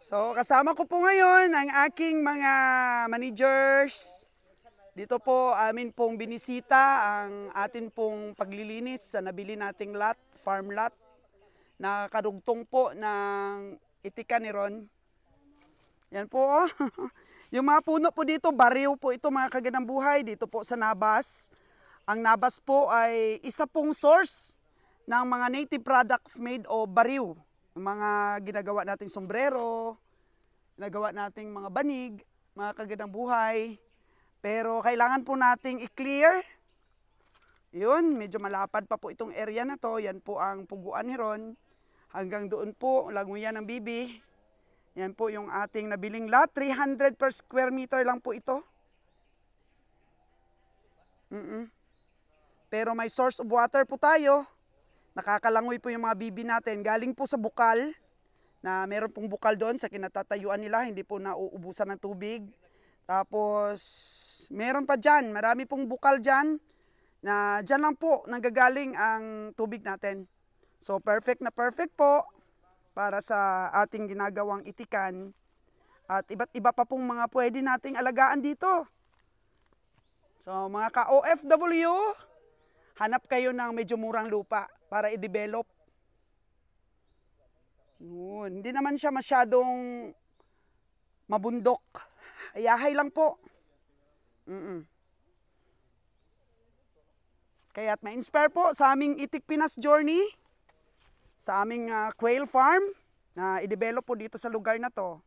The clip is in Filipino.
So, kasama ko po ngayon ang aking mga managers. Dito po amin pong binisita ang atin pong paglilinis sa nabili nating lot, farm lot, na kadugtong po ng itikan ni Ron. Yan po, oh. Yung mga puno po dito, bariw po ito mga kaganang buhay, dito po sa Nabas. Ang Nabas po ay isa pong source ng mga native products made o bariw. Yung mga ginagawa nating sombrero, ginagawa nating mga banig, mga kagandang buhay. Pero kailangan po nating i-clear. Yun, medyo malapad pa po itong area na to. Yan po ang puguan ni Ron. Hanggang doon po, Laguyan ng Bibi. Yan po yung ating nabiling lot. 300 per square meter lang po ito. Pero may source of water po tayo. Nakakalangoy po yung mga bibi natin. Galing po sa bukal, na meron pong bukal doon sa kinatatayuan nila, hindi po nauubusan ng tubig. Tapos, meron pa dyan, marami pong bukal dyan, na dyan lang po nanggagaling ang tubig natin. So, perfect na perfect po para sa ating ginagawang itikan. At iba't iba pa pong mga pwede nating alagaan dito. So, mga ka-OFW, hanap kayo ng medyo murang lupa para i-develop. Hindi naman siya masyadong mabundok. Ayahay lang po. Kaya't ma-inspire po sa aming Itik Pinas journey, sa aming quail farm na i-develop po dito sa lugar na to.